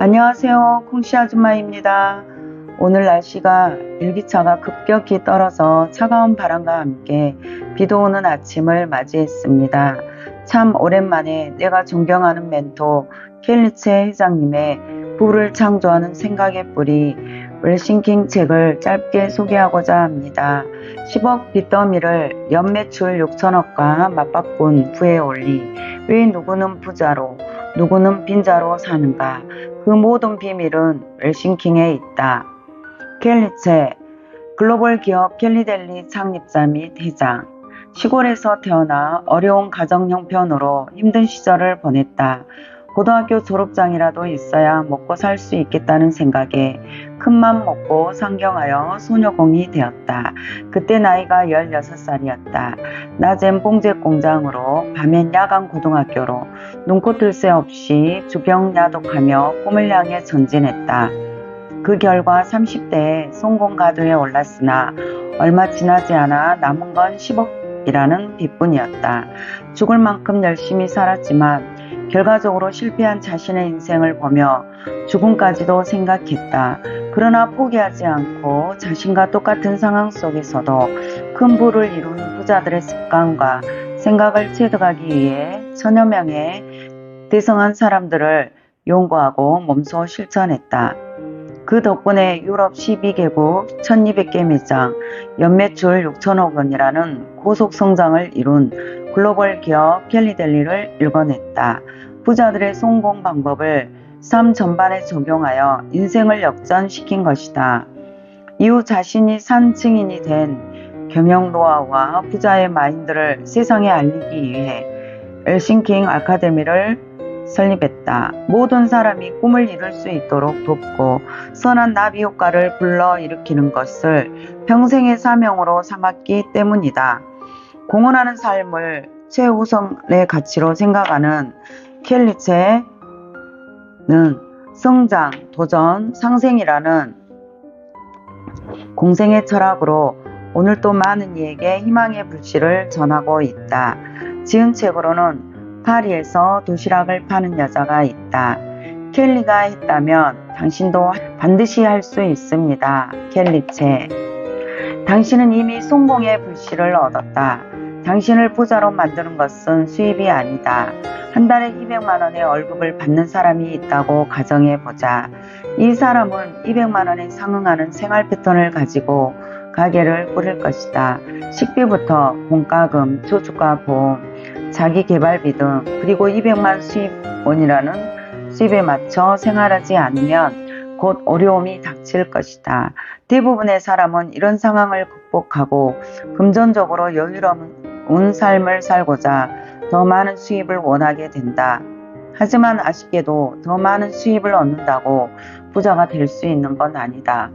안녕하세요. 콩씨 아줌마입니다. 오늘 날씨가 일기차가 급격히 떨어져 차가운 바람과 함께 비도 오는 아침을 맞이했습니다. 참 오랜만에 내가 존경하는 멘토 켈리체 회장님의 부를 창조하는 생각의 뿌리 웰싱킹 책을 짧게 소개하고자 합니다. 10억 빚더미를 연매출 6천억과 맞바꾼 부에 올리 왜 누구는 부자로 누구는 빈자로 사는가. 그 모든 비밀은 웰싱킹에 있다. 켈리체, 글로벌 기업 켈리델리 창립자 및 회장. 시골에서 태어나 어려운 가정 형편으로 힘든 시절을 보냈다. 고등학교 졸업장이라도 있어야 먹고 살 수 있겠다는 생각에 큰맘 먹고 상경하여 소녀공이 되었다. 그때 나이가 16살이었다. 낮엔 봉제 공장으로 밤엔 야간 고등학교로 눈코 뜰 새 없이 주병야독하며 꿈을 향해 전진했다. 그 결과 30대에 성공가도에 올랐으나 얼마 지나지 않아 남은 건 10억이라는 빚뿐이었다. 죽을 만큼 열심히 살았지만 결과적으로 실패한 자신의 인생을 보며 죽음까지도 생각했다. 그러나 포기하지 않고 자신과 똑같은 상황 속에서도 큰 부를 이룬 부자들의 습관과 생각을 체득하기 위해 천여 명의 대성한 사람들을 연구하고 몸소 실천했다. 그 덕분에 유럽 12개국 1200개 매장, 연매출 6천억 원이라는 고속 성장을 이룬 글로벌 기업 켈리델리를 일궈냈다. 부자들의 성공 방법을 삶 전반에 적용하여 인생을 역전시킨 것이다. 이후 자신이 산 증인이 된 경영 노하우와 부자의 마인드를 세상에 알리기 위해 웰싱킹 아카데미를 설립했다. 모든 사람이 꿈을 이룰 수 있도록 돕고 선한 나비 효과를 불러일으키는 것을 평생의 사명으로 삼았기 때문이다. 공헌하는 삶을 최우선의 가치로 생각하는 켈리체는 성장, 도전, 상생이라는 공생의 철학으로 오늘도 많은 이에게 희망의 불씨를 전하고 있다. 지은 책으로는 파리에서 도시락을 파는 여자가 있다. 켈리가 했다면 당신도 반드시 할 수 있습니다. 켈리체. 당신은 이미 성공의 불씨를 얻었다. 당신을 부자로 만드는 것은 수입이 아니다. 한 달에 200만 원의 월급을 받는 사람이 있다고 가정해보자. 이 사람은 200만 원에 상응하는 생활 패턴을 가지고 가게를 꾸릴 것이다. 식비부터 공과금, 저축과 보험, 자기 개발비 등 그리고 200만 수입원이라는 수입에 맞춰 생활하지 않으면 곧 어려움이 닥칠 것이다. 대부분의 사람은 이런 상황을 극복하고 금전적으로 여유로운 삶을 살고자 더 많은 수입을 원하게 된다. 하지만 아쉽게도 더 많은 수입을 얻는다고 부자가 될 수 있는 건 아니다.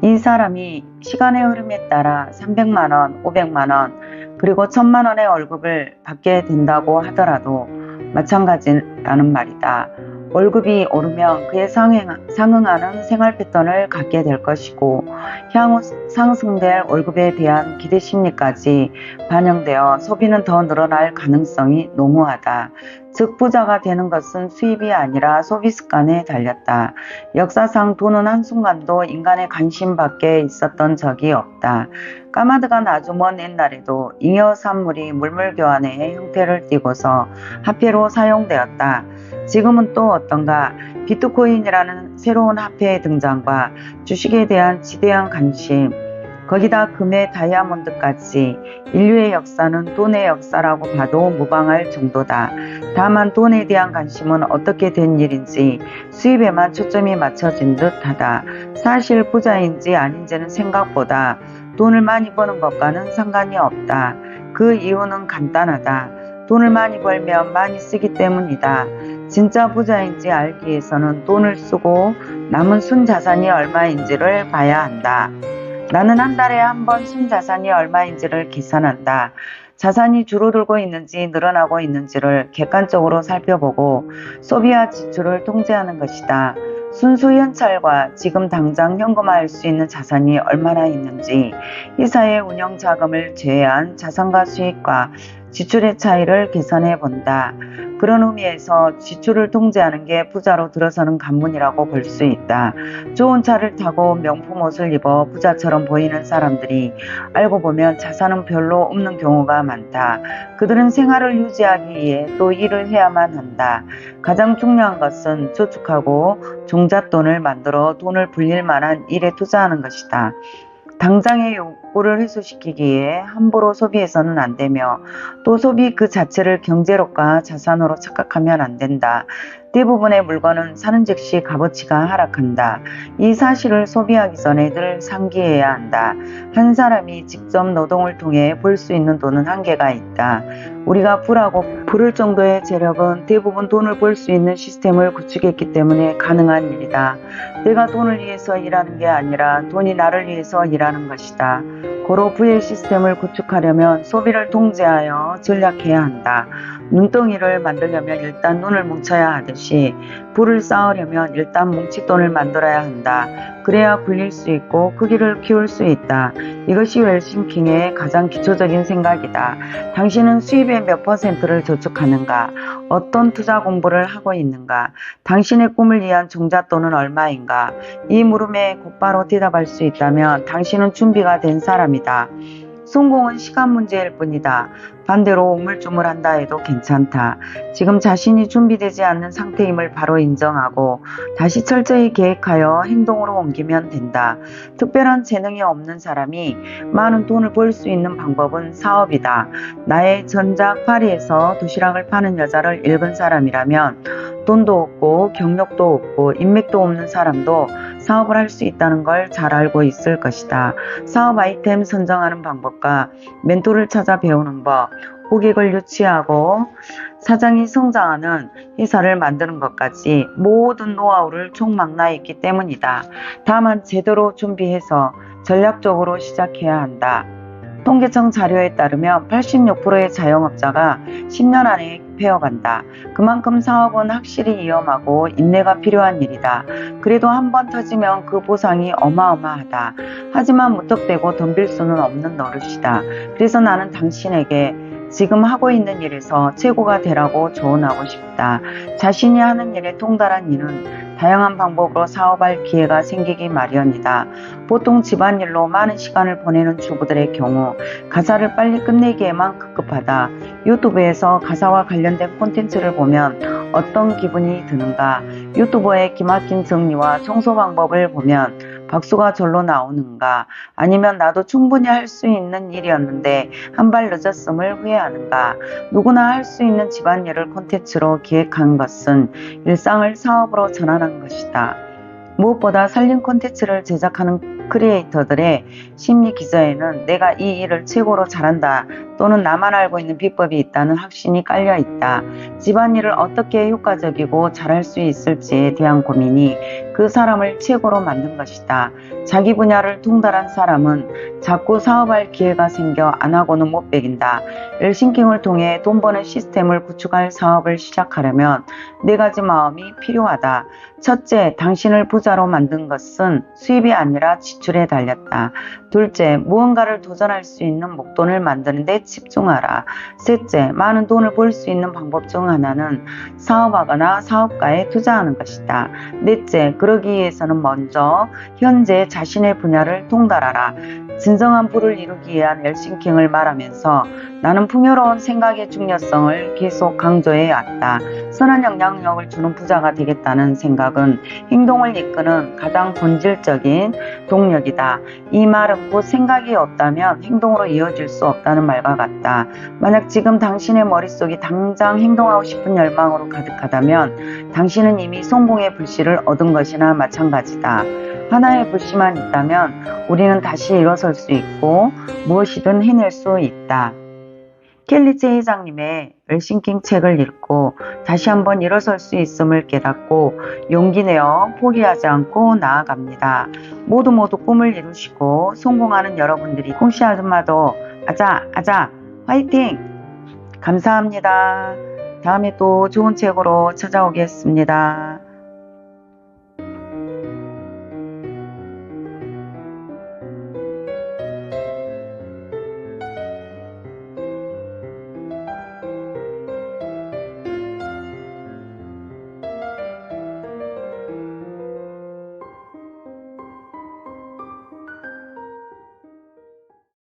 이 사람이 시간의 흐름에 따라 300만 원, 500만 원, 그리고 1000만 원의 월급을 받게 된다고 하더라도 마찬가지라는 말이다. 월급이 오르면 그에 상응하는 생활 패턴을 갖게 될 것이고 향후 상승될 월급에 대한 기대 심리까지 반영되어 소비는 더 늘어날 가능성이 농후하다. 즉 부자가 되는 것은 수입이 아니라 소비 습관에 달렸다. 역사상 돈은 한순간도 인간의 관심 밖에 있었던 적이 없다. 까마드가 아주 먼 옛날에도 잉여 산물이 물물교환의 형태를 띠고서 화폐로 사용되었다. 지금은 또 어떤가? 비트코인이라는 새로운 화폐의 등장과 주식에 대한 지대한 관심, 거기다 금의 다이아몬드까지 인류의 역사는 돈의 역사라고 봐도 무방할 정도다. 다만 돈에 대한 관심은 어떻게 된 일인지 수입에만 초점이 맞춰진 듯하다. 사실 부자인지 아닌지는 생각보다 돈을 많이 버는 것과는 상관이 없다. 그 이유는 간단하다. 돈을 많이 벌면 많이 쓰기 때문이다. 진짜 부자인지 알기 위해서는 돈을 쓰고 남은 순자산이 얼마인지를 봐야 한다. 나는 한 달에 한 번 순자산이 얼마인지를 계산한다. 자산이 줄어들고 있는지 늘어나고 있는지를 객관적으로 살펴보고 소비와 지출을 통제하는 것이다. 순수 현찰과 지금 당장 현금화할 수 있는 자산이 얼마나 있는지, 회사의 운영 자금을 제외한 자산과 수익과 지출의 차이를 계산해 본다. 그런 의미에서 지출을 통제하는 게 부자로 들어서는 관문이라고 볼 수 있다. 좋은 차를 타고 명품 옷을 입어 부자처럼 보이는 사람들이 알고 보면 자산은 별로 없는 경우가 많다. 그들은 생활을 유지하기 위해 또 일을 해야만 한다. 가장 중요한 것은 저축하고 종잣돈을 만들어 돈을 불릴 만한 일에 투자하는 것이다. 당장의 욕구를 해소시키기 위해 함부로 소비해서는 안 되며 또 소비 그 자체를 경제력과 자산으로 착각하면 안 된다. 대부분의 물건은 사는 즉시 값어치가 하락한다. 이 사실을 소비하기 전에 늘 상기해야 한다. 한 사람이 직접 노동을 통해 벌 수 있는 돈은 한계가 있다. 우리가 부라고 부를 정도의 재력은 대부분 돈을 벌 수 있는 시스템을 구축했기 때문에 가능한 일이다. 내가 돈을 위해서 일하는 게 아니라 돈이 나를 위해서 일하는 것이다. 고로 부의 시스템을 구축하려면 소비를 통제하여 전략해야 한다. 눈덩이를 만들려면 일단 눈을 뭉쳐야 하듯이 부를 쌓으려면 일단 뭉칫돈을 만들어야 한다. 그래야 굴릴 수 있고 크기를 키울 수 있다. 이것이 웰싱킹의 가장 기초적인 생각이다. 당신은 수입의 몇 %를 저축하는가? 어떤 투자 공부를 하고 있는가? 당신의 꿈을 위한 종잣돈은 얼마인가? 이 물음에 곧바로 대답할 수 있다면 당신은 준비가 된 사람이다. 성공은 시간 문제일 뿐이다. 반대로 우물쭈물한다 해도 괜찮다. 지금 자신이 준비되지 않는 상태임을 바로 인정하고 다시 철저히 계획하여 행동으로 옮기면 된다. 특별한 재능이 없는 사람이 많은 돈을 벌 수 있는 방법은 사업이다. 나의 전작 파리에서 도시락을 파는 여자를 읽은 사람이라면 돈도 없고 경력도 없고 인맥도 없는 사람도 사업을 할 수 있다는 걸 잘 알고 있을 것이다. 사업 아이템 선정하는 방법과 멘토를 찾아 배우는 법, 고객을 유치하고 사장이 성장하는 회사를 만드는 것까지 모든 노하우를 총망라했기 때문이다. 다만 제대로 준비해서 전략적으로 시작해야 한다. 통계청 자료에 따르면 86%의 자영업자가 10년 안에 폐업한다. 그만큼 사업은 확실히 위험하고 인내가 필요한 일이다. 그래도 한번 터지면 그 보상이 어마어마하다. 하지만 무턱대고 덤빌 수는 없는 노릇이다. 그래서 나는 당신에게 지금 하고 있는 일에서 최고가 되라고 조언하고 싶다. 자신이 하는 일에 통달한 이는 다양한 방법으로 사업할 기회가 생기기 마련이다. 보통 집안일로 많은 시간을 보내는 주부들의 경우 가사를 빨리 끝내기에만 급급하다. 유튜브에서 가사와 관련된 콘텐츠를 보면 어떤 기분이 드는가? 유튜버의 기막힌 정리와 청소 방법을 보면 박수가 절로 나오는가? 아니면 나도 충분히 할 수 있는 일이었는데 한 발 늦었음을 후회하는가? 누구나 할 수 있는 집안일을 콘텐츠로 기획한 것은 일상을 사업으로 전환한 것이다. 무엇보다 살림 콘텐츠를 제작하는 크리에이터들의 심리 기저에는 내가 이 일을 최고로 잘한다 또는 나만 알고 있는 비법이 있다는 확신이 깔려 있다. 집안일을 어떻게 효과적이고 잘할 수 있을지에 대한 고민이 그 사람을 최고로 만든 것이다. 자기 분야를 통달한 사람은 자꾸 사업할 기회가 생겨 안 하고는 못 베긴다. 웰싱킹을 통해 돈 버는 시스템을 구축할 사업을 시작하려면 네 가지 마음이 필요하다. 첫째, 당신을 부자로 만든 것은 수입이 아니라 지출에 달렸다. 둘째, 무언가를 도전할 수 있는 목돈을 만드는 데 집중하라. 셋째, 많은 돈을 벌 수 있는 방법 중 하나는 사업하거나 사업가에 투자하는 것이다. 넷째, 그러기 위해서는 먼저 현재 자신의 분야를 통달하라. 진정한 부를 이루기 위한 웰싱킹을 말하면서 나는 풍요로운 생각의 중요성을 계속 강조해 왔다. 선한 영향력을 주는 부자가 되겠다는 생각은 행동을 이끄는 가장 본질적인 동력이다. 이 말은 곧 생각이 없다면 행동으로 이어질 수 없다는 말과 같다. 만약 지금 당신의 머릿속이 당장 행동하고 싶은 열망으로 가득하다면 당신은 이미 성공의 불씨를 얻은 것이나 마찬가지다. 하나의 불씨만 있다면 우리는 다시 일어설 수 있고 무엇이든 해낼 수 있다. 켈리 제 회장님의 웰싱킹 책을 읽고 다시 한번 일어설 수 있음을 깨닫고 용기 내어 포기하지 않고 나아갑니다. 모두 꿈을 이루시고 성공하는 여러분들이 콩씨 아줌마도 아자 화이팅! 감사합니다. 다음에 또 좋은 책으로 찾아오겠습니다.